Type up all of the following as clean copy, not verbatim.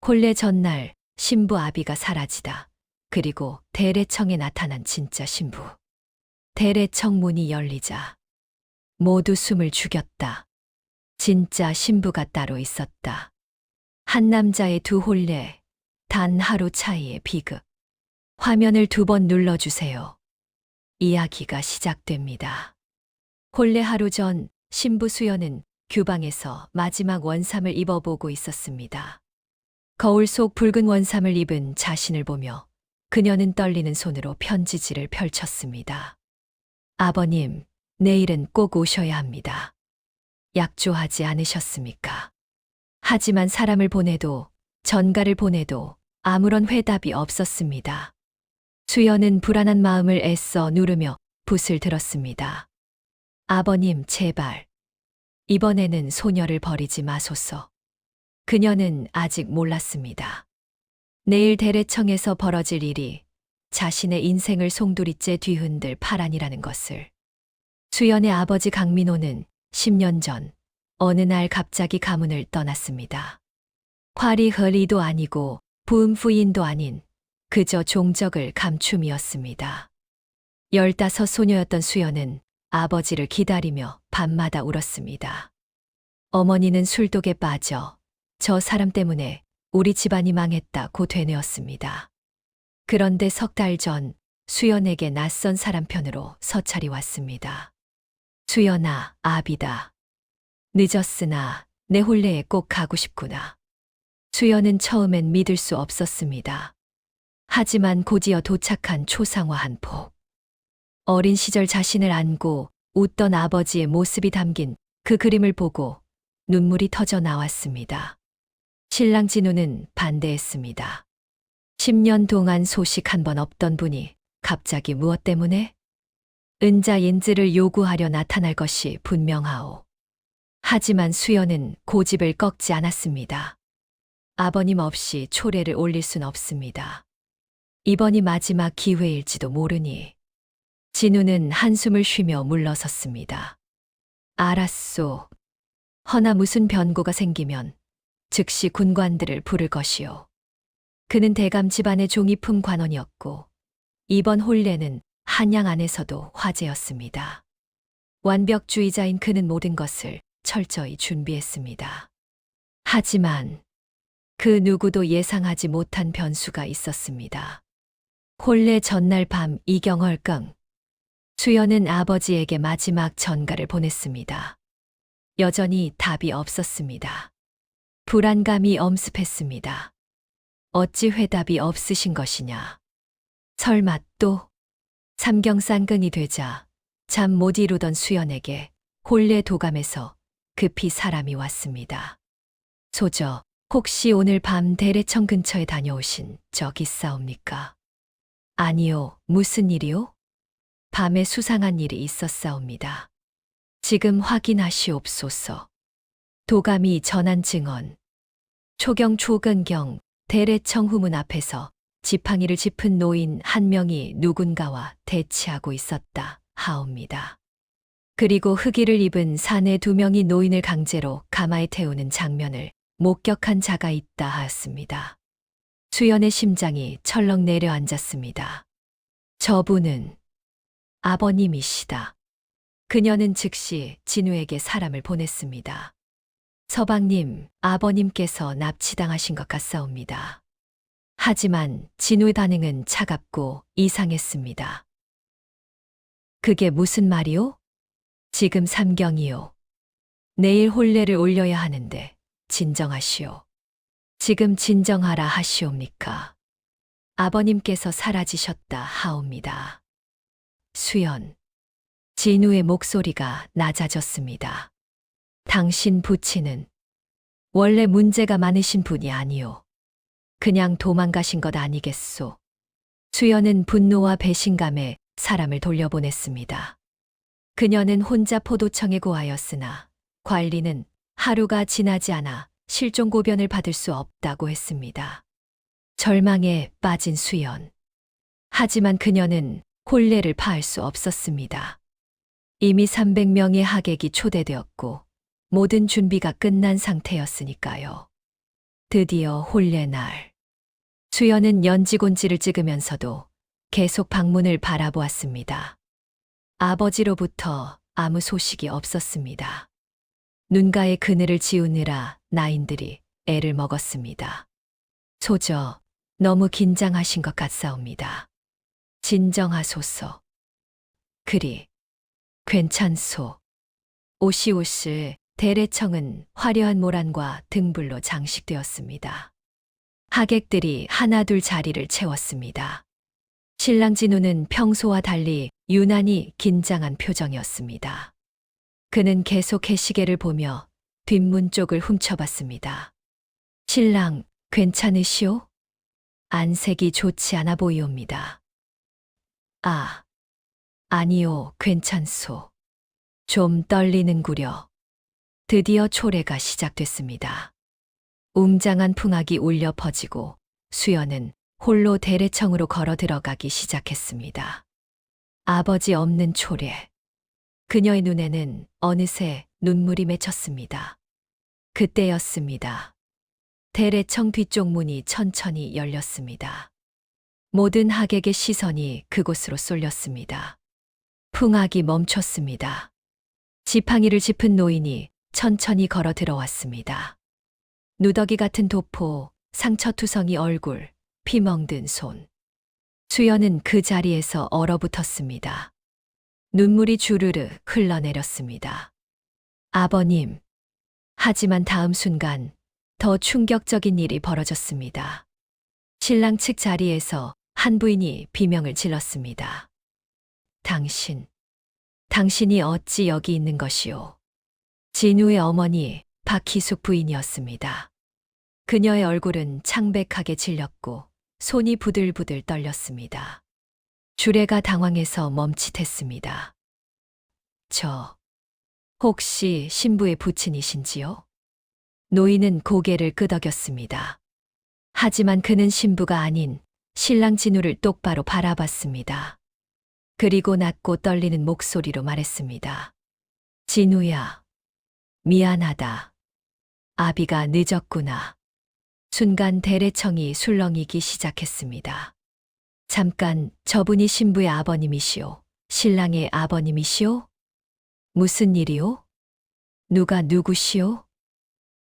혼례 전날 신부 아비가 사라지다. 그리고 대례청에 나타난 진짜 신부. 대례청 문이 열리자 모두 숨을 죽였다. 진짜 신부가 따로 있었다. 한 남자의 두 혼례, 단 하루 차이의 비극. 화면을 2번 눌러주세요. 이야기가 시작됩니다. 혼례 하루 전 신부 수연은 규방에서 마지막 원삼을 입어보고 있었습니다. 거울 속 붉은 원삼을 입은 자신을 보며 그녀는 떨리는 손으로 편지지를 펼쳤습니다. 아버님, 내일은 꼭 오셔야 합니다. 약조하지 않으셨습니까? 하지만 사람을 보내도 전가를 보내도 아무런 회답이 없었습니다. 수연은 불안한 마음을 애써 누르며 붓을 들었습니다. 아버님, 제발. 이번에는 소녀를 버리지 마소서. 그녀는 아직 몰랐습니다. 내일 대례청에서 벌어질 일이 자신의 인생을 송두리째 뒤흔들 파란이라는 것을. 수연의 아버지 강민호는 10년 전 어느 날 갑자기 가문을 떠났습니다. 화리허리도 아니고 부음부인도 아닌 그저 종적을 감춤이었습니다. 15 소녀였던 수연은 아버지를 기다리며 밤마다 울었습니다. 어머니는 술독에 빠져 저 사람 때문에 우리 집안이 망했다고 되뇌었습니다. 그런데 3달 전 수연에게 낯선 사람 편으로 서찰이 왔습니다. 수연아, 아비다. 늦었으나 내 혼례에 꼭 가고 싶구나. 수연은 처음엔 믿을 수 없었습니다. 하지만 곧이어 도착한 초상화 한 폭. 어린 시절 자신을 안고 웃던 아버지의 모습이 담긴 그 그림을 보고 눈물이 터져 나왔습니다. 신랑 진우는 반대했습니다. 10년 동안 소식 한 번 없던 분이 갑자기 무엇 때문에? 은자 인지를 요구하려 나타날 것이 분명하오. 하지만 수연은 고집을 꺾지 않았습니다. 아버님 없이 초례를 올릴 순 없습니다. 이번이 마지막 기회일지도 모르니. 진우는 한숨을 쉬며 물러섰습니다. 알았소. 허나 무슨 변고가 생기면 즉시 군관들을 부를 것이오. 그는 대감 집안의 종이품 관원이었고 이번 혼례는 한양 안에서도 화제였습니다. 완벽주의자인 그는 모든 것을 철저히 준비했습니다. 하지만 그 누구도 예상하지 못한 변수가 있었습니다. 혼례 전날 밤 이경얼경, 수연은 아버지에게 마지막 전가를 보냈습니다. 여전히 답이 없었습니다. 불안감이 엄습했습니다. 어찌 회답이 없으신 것이냐. 설마 또? 삼경쌍근이 되자 잠 못 이루던 수연에게 혼례 도감에서 급히 사람이 왔습니다. 소저, 혹시 오늘 밤 대례청 근처에 다녀오신 적 있사옵니까? 아니요, 무슨 일이요? 밤에 수상한 일이 있었사옵니다. 지금 확인하시옵소서. 도감이 전한 증언. 초경 초근경 대례청 후문 앞에서 지팡이를 짚은 노인 한 명이 누군가와 대치하고 있었다 하옵니다. 그리고 흑의를 입은 사내 2명이 노인을 강제로 가마에 태우는 장면을 목격한 자가 있다 하였습니다. 수연의 심장이 철렁 내려앉았습니다. 저분은 아버님이시다. 그녀는 즉시 진우에게 사람을 보냈습니다. 서방님, 아버님께서 납치당하신 것 같사옵니다. 하지만 진우의 반응은 차갑고 이상했습니다. 그게 무슨 말이오? 지금 삼경이요. 내일 혼례를 올려야 하는데 진정하시오. 지금 진정하라 하시옵니까? 아버님께서 사라지셨다 하옵니다. 수연. 진우의 목소리가 낮아졌습니다. 당신 부친은 원래 문제가 많으신 분이 아니오. 그냥 도망가신 것 아니겠소. 수연은 분노와 배신감에 사람을 돌려보냈습니다. 그녀는 혼자 포도청에 고하였으나 관리는 하루가 지나지 않아 실종 고변을 받을 수 없다고 했습니다. 절망에 빠진 수연. 하지만 그녀는 혼례를 파할 수 없었습니다. 이미 300명의 하객이 초대되었고 모든 준비가 끝난 상태였으니까요. 드디어 혼례날. 수연은 연지곤지를 찍으면서도 계속 방문을 바라보았습니다. 아버지로부터 아무 소식이 없었습니다. 눈가에 그늘을 지우느라 나인들이 애를 먹었습니다. 소저, 너무 긴장하신 것 같사옵니다. 진정하소서. 그리, 괜찮소. 오시오스 대례청은 화려한 모란과 등불로 장식되었습니다. 하객들이 하나둘 자리를 채웠습니다. 신랑 진우는 평소와 달리 유난히 긴장한 표정이었습니다. 그는 계속 해시계를 보며 뒷문 쪽을 훔쳐봤습니다. 신랑, 괜찮으시오? 안색이 좋지 않아 보이옵니다. 아, 아니요, 괜찮소. 좀 떨리는구려. 드디어 초례가 시작됐습니다. 웅장한 풍악이 울려 퍼지고 수연은 홀로 대례청으로 걸어 들어가기 시작했습니다. 아버지 없는 초례. 그녀의 눈에는 어느새 눈물이 맺혔습니다. 그때였습니다. 대례청 뒤쪽 문이 천천히 열렸습니다. 모든 하객의 시선이 그곳으로 쏠렸습니다. 풍악이 멈췄습니다. 지팡이를 짚은 노인이 천천히 걸어 들어왔습니다. 누더기 같은 도포, 상처투성이 얼굴, 피 멍든 손. 수연은 그 자리에서 얼어붙었습니다. 눈물이 주르르 흘러내렸습니다. 아버님. 하지만 다음 순간 더 충격적인 일이 벌어졌습니다. 신랑 측 자리에서 한 부인이 비명을 질렀습니다. 당신이 어찌 여기 있는 것이오? 진우의 어머니 박희숙 부인이었습니다. 그녀의 얼굴은 창백하게 질렸고 손이 부들부들 떨렸습니다. 주례가 당황해서 멈칫했습니다. 혹시 신부의 부친이신지요? 노인은 고개를 끄덕였습니다. 하지만 그는 신부가 아닌 신랑 진우를 똑바로 바라봤습니다. 그리고 낮고 떨리는 목소리로 말했습니다. 진우야, 미안하다. 아비가 늦었구나. 순간 대례청이 술렁이기 시작했습니다. 잠깐, 저분이 신부의 아버님이시오? 신랑의 아버님이시오? 무슨 일이오? 누가 누구시오?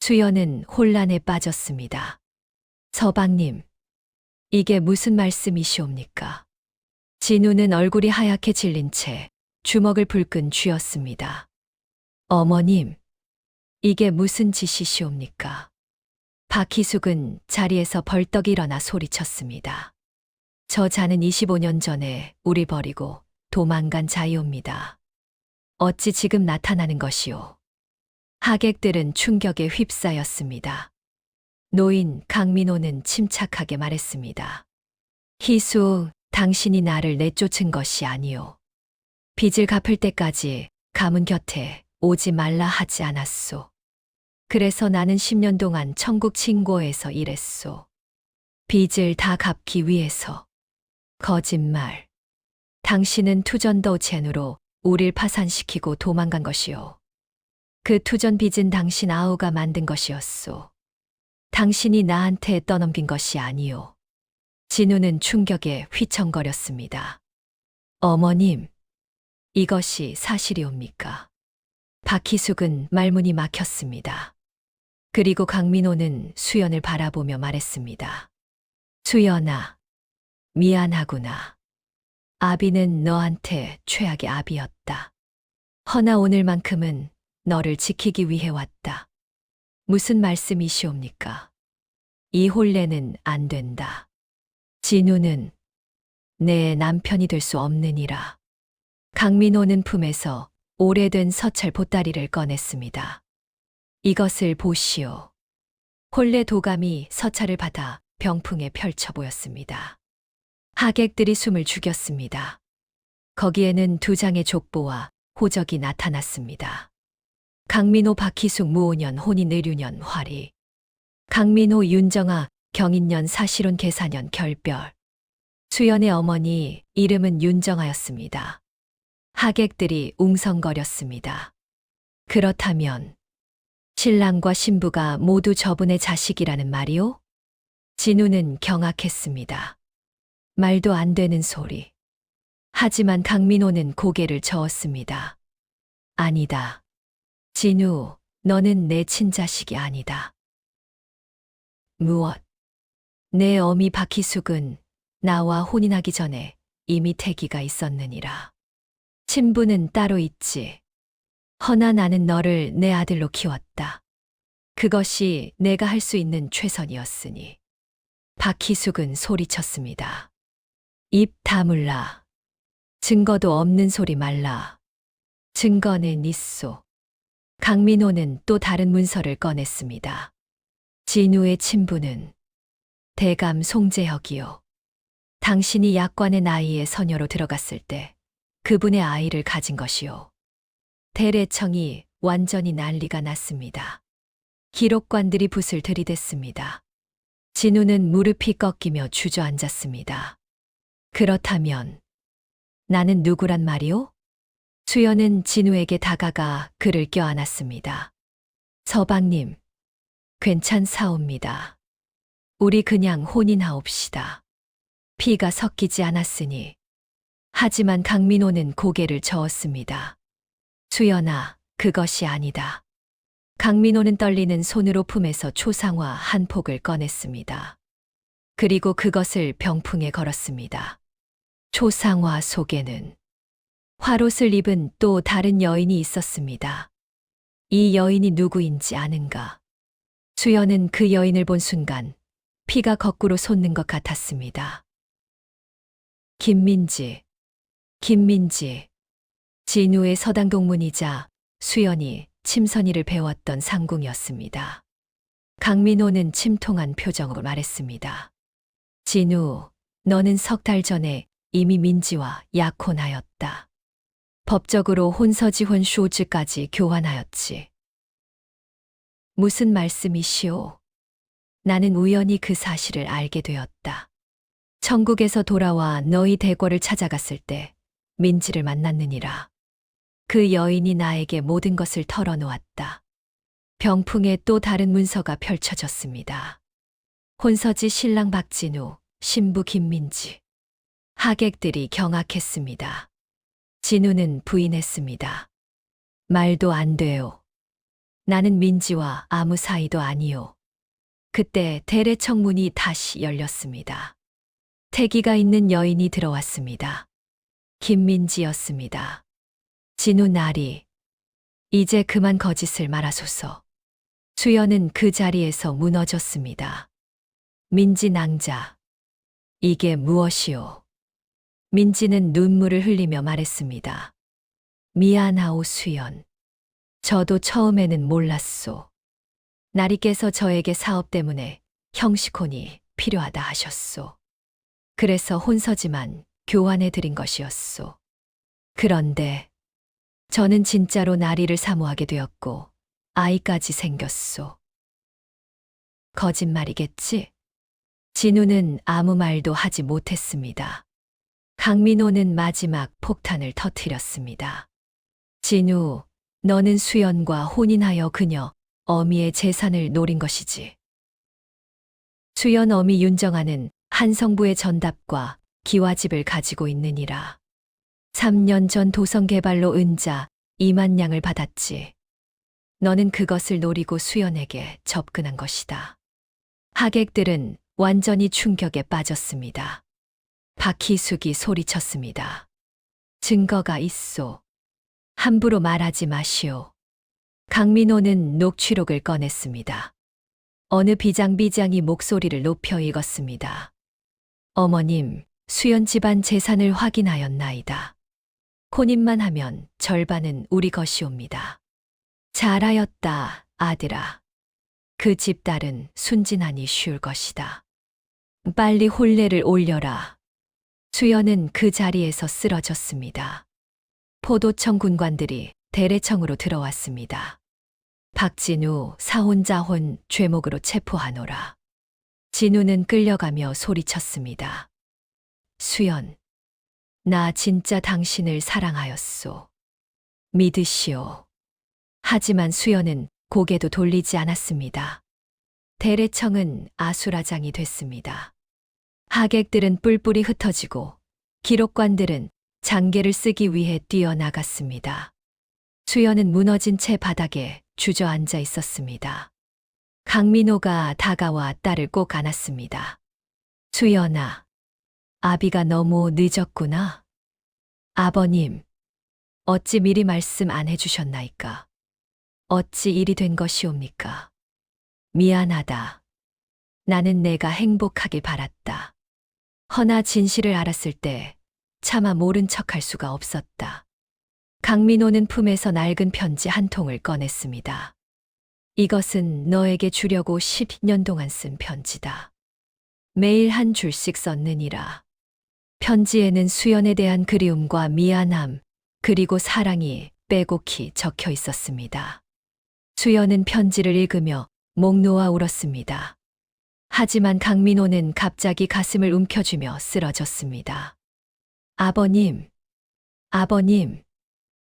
수연은 혼란에 빠졌습니다. 서방님, 이게 무슨 말씀이시옵니까? 진우는 얼굴이 하얗게 질린 채 주먹을 불끈 쥐었습니다. 어머님, 이게 무슨 짓이시옵니까? 박희숙은 자리에서 벌떡 일어나 소리쳤습니다. 저 자는 25년 전에 우리 버리고 도망간 자이옵니다. 어찌 지금 나타나는 것이오? 하객들은 충격에 휩싸였습니다. 노인 강민호는 침착하게 말했습니다. 희수, 당신이 나를 내쫓은 것이 아니오. 빚을 갚을 때까지 가문 곁에 오지 말라 하지 않았소. 그래서 나는 10년 동안 천국 칭고에서 일했소. 빚을 다 갚기 위해서. 거짓말. 당신은 투전도 젠으로 우릴 파산시키고 도망간 것이오. 그 투전 빚은 당신 아우가 만든 것이었소. 당신이 나한테 떠넘긴 것이 아니오. 진우는 충격에 휘청거렸습니다. 어머님, 이것이 사실이옵니까? 박희숙은 말문이 막혔습니다. 그리고 강민호는 수연을 바라보며 말했습니다. 수연아, 미안하구나. 아비는 너한테 최악의 아비였다. 허나 오늘만큼은 너를 지키기 위해 왔다. 무슨 말씀이시옵니까? 이 혼례는 안 된다. 진우는 내 남편이 될 수 없느니라. 강민호는 품에서 오래된 서찰 보따리를 꺼냈습니다. 이것을 보시오. 혼례 도감이 서찰을 받아 병풍에 펼쳐 보였습니다. 하객들이 숨을 죽였습니다. 거기에는 2장의 족보와 호적이 나타났습니다. 강민호 박희숙 무오년 혼인 의류년 활이. 강민호 윤정아 경인년 사실혼 계사년 결별. 수연의 어머니 이름은 윤정아였습니다. 하객들이 웅성거렸습니다. 그렇다면 신랑과 신부가 모두 저분의 자식이라는 말이오? 진우는 경악했습니다. 말도 안 되는 소리. 하지만 강민호는 고개를 저었습니다. 아니다. 진우, 너는 내 친자식이 아니다. 무엇? 내 어미 박희숙은 나와 혼인하기 전에 이미 태기가 있었느니라. 친부는 따로 있지. 허나 나는 너를 내 아들로 키웠다. 그것이 내가 할 수 있는 최선이었으니. 박희숙은 소리쳤습니다. 입 다물라. 증거도 없는 소리 말라. 증거는 있소. 강민호는 또 다른 문서를 꺼냈습니다. 진우의 친부는 대감 송재혁이요. 당신이 약관의 나이에 서녀로 들어갔을 때 그분의 아이를 가진 것이요. 대례청이 완전히 난리가 났습니다. 기록관들이 붓을 들이댔습니다. 진우는 무릎이 꺾이며 주저앉았습니다. 그렇다면 나는 누구란 말이오? 수연은 진우에게 다가가 그를 껴안았습니다. 서방님, 괜찮사옵니다. 우리 그냥 혼인하옵시다. 피가 섞이지 않았으니. 하지만 강민호는 고개를 저었습니다. 수연아, 그것이 아니다. 강민호는 떨리는 손으로 품에서 초상화 한 폭을 꺼냈습니다. 그리고 그것을 병풍에 걸었습니다. 초상화 속에는 화롯을 입은 또 다른 여인이 있었습니다. 이 여인이 누구인지 아는가? 수연은 그 여인을 본 순간 피가 거꾸로 솟는 것 같았습니다. 김민지. 진우의 서당 동문이자 수연이 침선이를 배웠던 상궁이었습니다. 강민호는 침통한 표정으로 말했습니다. 진우, 너는 석 달 전에 이미 민지와 약혼하였다. 법적으로 혼서지혼 쇼즈까지 교환하였지. 무슨 말씀이시오? 나는 우연히 그 사실을 알게 되었다. 천국에서 돌아와 너희 대궐을 찾아갔을 때 민지를 만났느니라. 그 여인이 나에게 모든 것을 털어놓았다. 병풍에 또 다른 문서가 펼쳐졌습니다. 혼서지 신랑 박진우, 신부 김민지. 하객들이 경악했습니다. 진우는 부인했습니다. 말도 안 돼요. 나는 민지와 아무 사이도 아니요. 그때 대례청 문이 다시 열렸습니다. 태기가 있는 여인이 들어왔습니다. 김민지였습니다. 진우 나리, 이제 그만 거짓을 말하소서. 수연은 그 자리에서 무너졌습니다. 민지 낭자, 이게 무엇이오? 민지는 눈물을 흘리며 말했습니다. 미안하오 수연. 저도 처음에는 몰랐소. 나리께서 저에게 사업 때문에 형식혼이 필요하다 하셨소. 그래서 혼서지만 교환해 드린 것이었소. 그런데 저는 진짜로 나리를 사모하게 되었고 아이까지 생겼소. 거짓말이겠지? 진우는 아무 말도 하지 못했습니다. 강민호는 마지막 폭탄을 터뜨렸습니다. 진우, 너는 수연과 혼인하여 그녀 어미의 재산을 노린 것이지. 수연 어미 윤정아는 한성부의 전답과 기와집을 가지고 있느니라. 3년 전 도성개발로 은자 2만 냥을 받았지. 너는 그것을 노리고 수연에게 접근한 것이다. 하객들은 완전히 충격에 빠졌습니다. 박희숙이 소리쳤습니다. 증거가 있소. 함부로 말하지 마시오. 강민호는 녹취록을 꺼냈습니다. 어느 비장비장이 목소리를 높여 읽었습니다. 어머님, 수연 집안 재산을 확인하였나이다. 혼인만 하면 절반은 우리 것이옵니다. 잘하였다, 아들아. 그 집딸은 순진하니 쉬울 것이다. 빨리 혼례를 올려라. 수연은 그 자리에서 쓰러졌습니다. 포도청 군관들이 대례청으로 들어왔습니다. 박진우 사혼자혼 죄목으로 체포하노라. 진우는 끌려가며 소리쳤습니다. 수연, 나 진짜 당신을 사랑하였소. 믿으시오. 하지만 수연은 고개도 돌리지 않았습니다. 대례청은 아수라장이 됐습니다. 하객들은 뿔뿔이 흩어지고 기록관들은 장계를 쓰기 위해 뛰어나갔습니다. 수연은 무너진 채 바닥에 주저앉아 있었습니다. 강민호가 다가와 딸을 꼭 안았습니다. 수연아, 아비가 너무 늦었구나. 아버님, 어찌 미리 말씀 안 해주셨나이까? 어찌 일이 된 것이옵니까? 미안하다. 나는 내가 행복하길 바랐다. 허나 진실을 알았을 때 차마 모른 척할 수가 없었다. 강민호는 품에서 낡은 편지 한 통을 꺼냈습니다. 이것은 너에게 주려고 10년 동안 쓴 편지다. 매일 한 줄씩 썼느니라. 편지에는 수연에 대한 그리움과 미안함, 그리고 사랑이 빼곡히 적혀 있었습니다. 수연은 편지를 읽으며 목 놓아 울었습니다. 하지만 강민호는 갑자기 가슴을 움켜쥐며 쓰러졌습니다. 아버님, 아버님.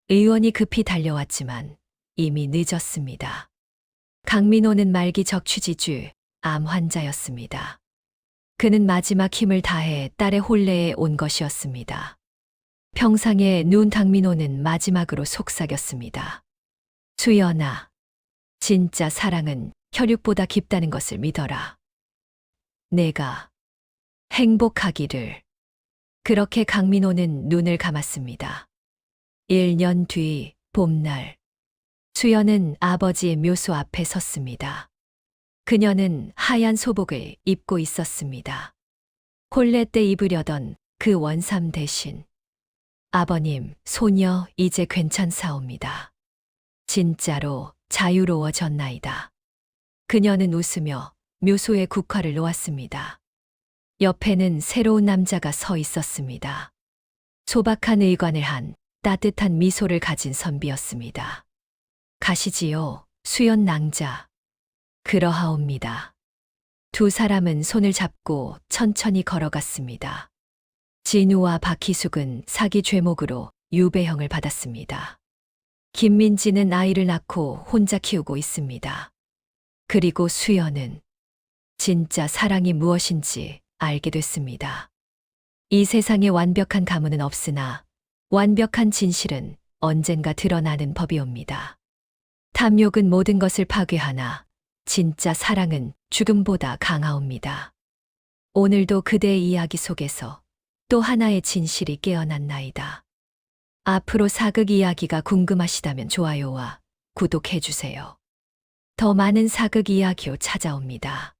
의원이 급히 달려왔지만 이미 늦었습니다. 강민호는 말기 적취지주, 암 환자였습니다. 그는 마지막 힘을 다해 딸의 혼례에 온 것이었습니다. 평상에 누운 강민호는 마지막으로 속삭였습니다. 수연아, 진짜 사랑은 혈육보다 깊다는 것을 믿어라. 내가 행복하기를. 그렇게 강민호는 눈을 감았습니다. 1년 뒤 봄날, 수연은 아버지의 묘소 앞에 섰습니다. 그녀는 하얀 소복을 입고 있었습니다. 혼례 때 입으려던 그 원삼 대신. 아버님, 소녀 이제 괜찮사옵니다. 진짜로 자유로워졌나이다. 그녀는 웃으며 묘소에 국화를 놓았습니다. 옆에는 새로운 남자가 서 있었습니다. 소박한 의관을 한 따뜻한 미소를 가진 선비였습니다. 가시지요, 수연 낭자. 그러하옵니다. 두 사람은 손을 잡고 천천히 걸어갔습니다. 진우와 박희숙은 사기 죄목으로 유배형을 받았습니다. 김민지는 아이를 낳고 혼자 키우고 있습니다. 그리고 수연은 진짜 사랑이 무엇인지 알게 됐습니다. 이 세상에 완벽한 가문은 없으나 완벽한 진실은 언젠가 드러나는 법이옵니다. 탐욕은 모든 것을 파괴하나 진짜 사랑은 죽음보다 강하옵니다. 오늘도 그대의 이야기 속에서 또 하나의 진실이 깨어났나이다. 앞으로 사극 이야기가 궁금하시다면 좋아요와 구독해 주세요. 더 많은 사극 이야기로 찾아옵니다.